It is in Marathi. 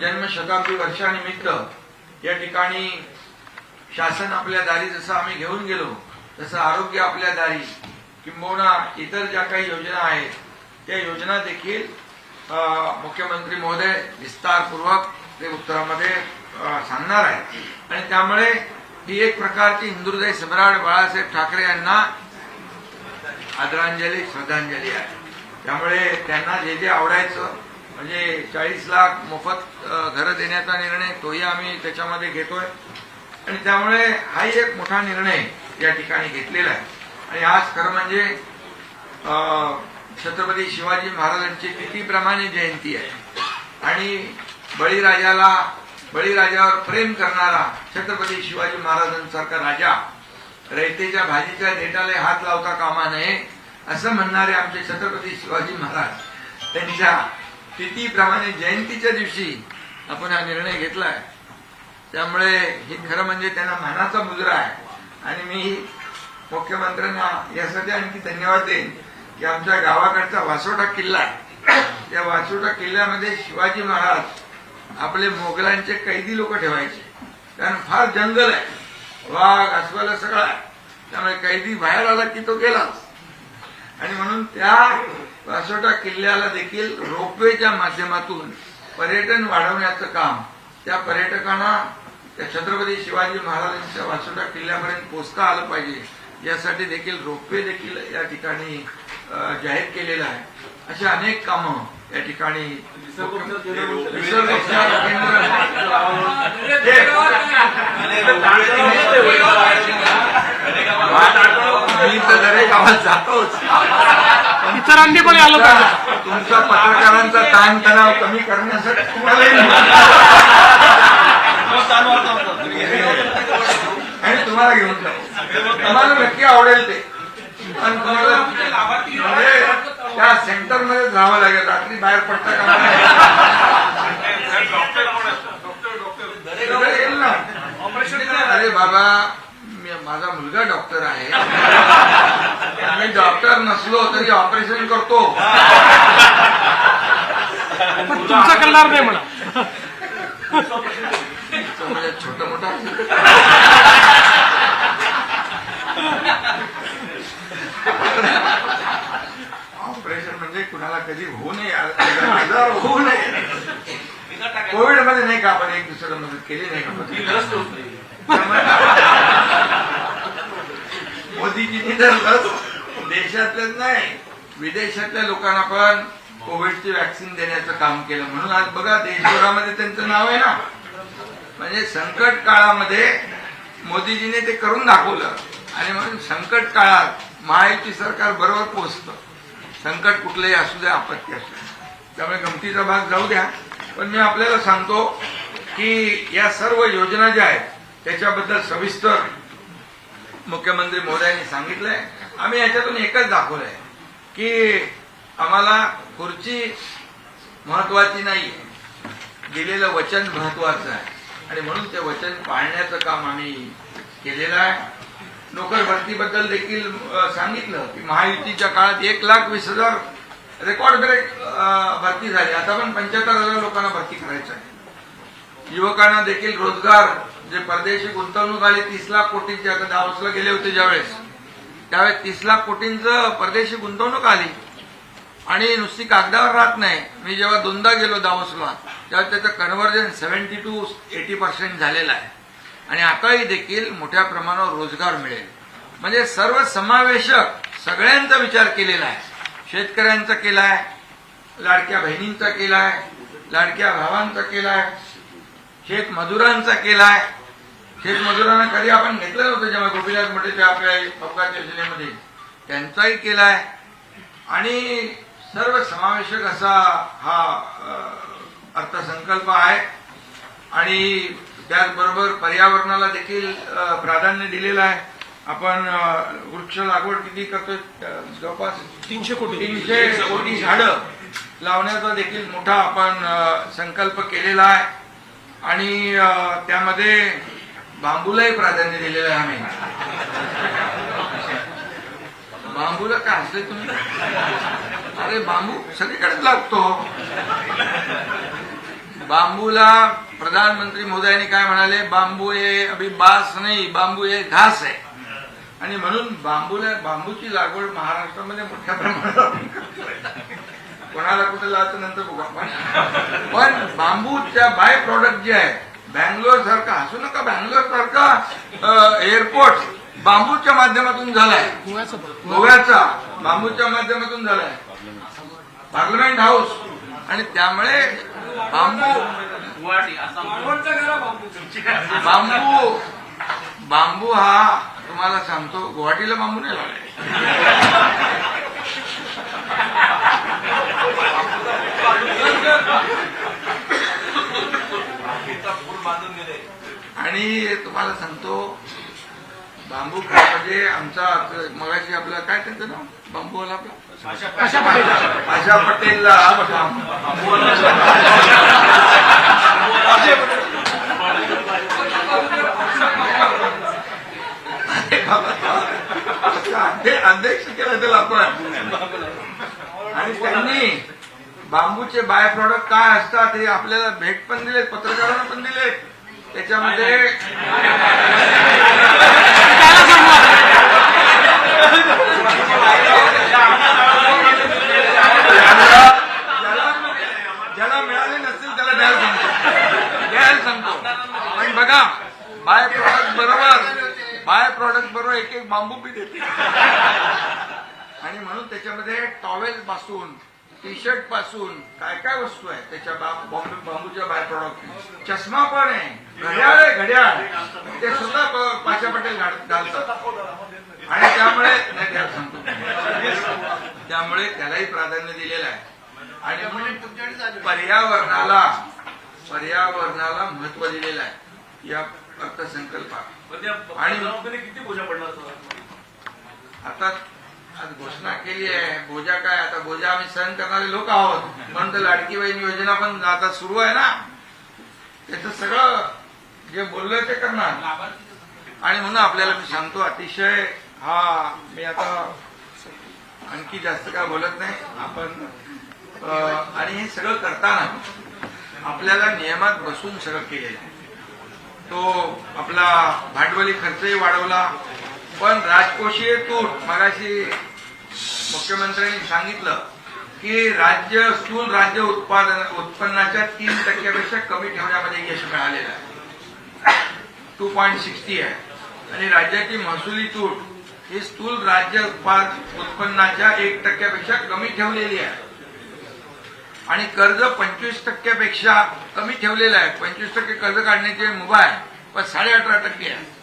जन्मशताब्दी वर्षानिमित्त या ठिकाणी शासन आपल्या दारी जसं आम्ही घेऊन गेलो तसं आरोग्य आपल्या दारी किंबहुना इतर ज्या काही योजना आहेत त्या योजना देखील मुख्यमंत्री महोदय विस्तारपूर्वक ते उत्तरामध्ये सांगणार आहेत आणि त्यामुळे ही एक प्रकारची हिंदुहृदय सम्राट बाळासाहेब ठाकरे यांना आदरांजली श्रद्धांजली आहे। त्यामुळे त्यांना जे जे आवडायचं म्हणजे 40 लाख मोफत घरं देण्याचा निर्णय तोही आम्ही त्याच्यामध्ये घेतोय आणि त्यामुळे हाही एक मोठा निर्णय या ठिकाणी घेतलेला आहे। आणि आज खरं म्हणजे छत्रपती शिवाजी महाराजांची तिथीप्रमाणे जयंती आहे आणि बळीराजावर प्रेम करणारा छत्रपती शिवाजी महाराजांसारखा राजा रयतेच्या भाजीच्या देठाला हात लावता कामा नये असं म्हणणारे आमचे छत्रपती शिवाजी महाराज त्यांच्या तिथीप्रमाणे जयंतीच्या दिवशी आपण हा निर्णय घेतलाय। त्यामुळे हे खरं म्हणजे त्यांना मानाचा मुजरा आहे आणि मी मुख्यमंत्र्यांना यासाठी आणखी धन्यवाद देईन की आमच्या गावाकडचा वासोटा किल्ला त्या वासोटा किल्ल्यामध्ये शिवाजी महाराज आपले मोगलांचे कैदी लोक ठेवायचे कारण फार जंगल आहे, वाघ अस्वल सगळा, त्यामुळे कैदी बाहेर आला की तो गेलाच आणि म्हणून त्या वासोटा किल्ल्याला देखील रोपवेच्या माध्यमातून पर्यटन वाढवण्याचं काम त्या पर्यटकांना त्या छत्रपती शिवाजी महाराजांच्या वासोटा किल्ल्यापर्यंत पोहोचता आलं पाहिजे यासाठी देखील रोपवे देखील या ठिकाणी जाहीर केलेलं आहे। अशी अनेक कामं या ठिकाणी मी तर दरेक गावात जातोच, इतरांनी पण आलं पाहिजे। तुमचा पत्रकारांचा ताणतणाव कमी करण्यासाठी आणि तुम्हाला घेऊन जाऊ, तुम्हाला नक्की आवडेल ते पण तुम्हाला म्हणजे त्या सेंटरमध्ये जावं लागेल, रात्री बाहेर पडता का येईल ना ऑपरेशन। अरे बाबा माझा मुलगा डॉक्टर आहे, मी डॉक्टर नसलो तरी ऑपरेशन करतो, पण तुमचा कल्लार नाही म्हणा म्हणजे छोट मोठा ऑपरेशन म्हणजे कुणाला कधी होऊ नये, आजार होऊ नये। कोविड मध्ये नाही का आपण एक दुसऱ्याला मदत केली नाही का? मोदीजींनी तर लस देशातल्याच नाही विदेशातल्या लोकांना पण कोविडची व्हॅक्सिन देण्याचं काम केलं म्हणून आज बघा देशभरामध्ये त्यांचं नाव आहे ना। म्हणजे संकट काळामध्ये मोदीजीने ते करून दाखवलं आणि म्हणून संकट काळात महायुती सरकार बरोबर पोहोचतं, संकट कुठलंही असू द्या, आपत्ती असू द्या। त्यामुळे गमतीचा भाग जाऊ द्या, पण मी आपल्याला सांगतो की या सर्व योजना ज्या आहेत त्याच्याबद्दल सविस्तर मुख्यमंत्री महोदयांनी सांगितलंय। आम्ही याच्यातून एकच दाखवलंय की आम्हाला खुर्ची महत्वाची नाही, दिलेलं वचन महत्वाचं आहे आणि म्हणून ते वचन पाळण्याचं काम आम्ही केलेलं आहे। नोकर भरतीबद्दल देखील सांगितलं की महायुतीच्या काळात 1,20,000 रेकॉर्ड ब्रेक भरती झाली, आता पण 75,000 लोकांना भरती करायचं आहे। युवकांना देखील रोजगार, जे परदेशी गुंतवणूक आली 30 लाख कोटींची, आता दावोसला गेले होते ज्यावेळेस त्यावेळेस 30 लाख कोटींचं परदेशी गुंतवणूक आली आणि नुसती कागदावर राहत नाही। मी जेव्हा दोनदा गेलो दावोसला तेव्हा त्याचं कन्व्हर्जन 70 to 80% झालेलं आहे आणि आताही देखील मोठ्या प्रमाणावर रोजगार मिळेल। म्हणजे सर्व समावेशक सगळ्यांचा विचार केलेला आहे, शेतकऱ्यांचा केलाय, लाडक्या बहिणींचा केलाय, लाडक्या भावांचा केलाय, शेतमजुरांचा केलाय। शेतमजुरांना कधी आपण घेतलं नव्हतं जेव्हा गोपीनाथ मुंडेच्या आपल्या अपघात योजनेमध्ये, त्यांचाही केलाय आणि सर्व समावेशक असा हा अर्थसंकल्प आहे आणि त्याचबरोबर पर्यावरणाला देखील प्राधान्य दिलेलं आहे। आपण वृक्ष लागवड किती करतोय, जवळपास 300 कोटी झाडं लावण्याचा देखील मोठा आपण संकल्प केलेला आहे आणि त्यामध्ये बांबूलाही प्राधान्य दिलेलं आहे। आम्ही बांबूला काय असले तुम्ही, अरे बांबू सगळीकडेच लागतो, बांबूला प्रधानमंत्री मोदयांनी काय म्हणाले, बांबू हे अभी बास नाही, बांबू हे घास आहे. आणि म्हणून बांबूची लागवड महाराष्ट्रामध्ये मोठ्या प्रमाणावर कोणाला कुठे लावतं नंतर बघू आपण. पण बांबूच्या बाय प्रॉडक्ट जे आहे, बँगलोर सारखा, हसू नका, बँगलोर सारखा एअरपोर्ट बांबूच्या माध्यमातून झालाय, गोव्याचा बांबूच्या माध्यमातून झालाय, पार्लमेंट हाऊस. आणि त्यामुळे बांबू हा तुम्हाला सांगतो, गुवाहाटीला बांबू नाही लावलाय. आणि तुम्हाला सांगतो बांबू म्हणजे आमचा मगाशी आपलं काय त्यांचं नाव, बांबूवाला आपला आशा पटेलला अध्यक्ष केलं त्याला आपण. आणि त्यांनी बांबूचे बाय प्रॉडक्ट काय असतात हे आपल्याला भेट पण दिलेत, पत्रकारांना पण दिलेत. त्याच्यामध्ये ज्याला मिळाले नसतील त्याला द्यायला सांगतो. पण बघा, बाय प्रॉडक्ट बरोबर एक एक बांबू बी देते. आणि म्हणून त्याच्यामध्ये टॉवेल पासून, टी शर्ट पासून काय काय वस्तू आहे त्याच्या बांबूच्या बाय प्रॉडक्ट. चष्मा पण आहे, घड्याळ आहे, घड्याळ ते सुद्धा पाशा पटेल घालतात. आणि त्यामुळे त्यामुळे त्यालाही प्राधान्य दिलेलं आहे. आणि पर्यावरणाला महत्व दिलेलं आहे या अर्थसंकल्पात. आणि किती बोजा पडणार आता आज घोषणा केली आहे, बोजा काय, आता बोजा आम्ही सहन करणारे लोक आहोत. म्हणून तर लाडकी बहीण योजना पण आता सुरू आहे ना, त्याचं सगळं जे बोललोय ते करणार. आणि म्हणून आपल्याला मी सांगतो, अतिशय मी आता आणखी जास्त काय बोलत नाही आपण. आणि हे सगळं करताना आपल्याला नियमात बसून सगळं केलेलं आहे. तो आपला भांडवली खर्चही वाढवला, पण राजकोषीय तूट मगाशी मुख्यमंत्र्यांनी सांगितलं की स्थूल राज्य उत्पन्नाच्या 3% कमी ठेवण्यामध्ये यश मिळालेलं आहे, 2.60 आहे. आणि राज्याची महसुली तूट ही स्थूल राज्य उत्पन्नाच्या 1% कमी ठेवलेली आहे. आणि कर्ज 25% कमी ठेवलेलं आहे. 25% कर्ज काढण्याचे मुभा आहे, पण 18.5% आहे.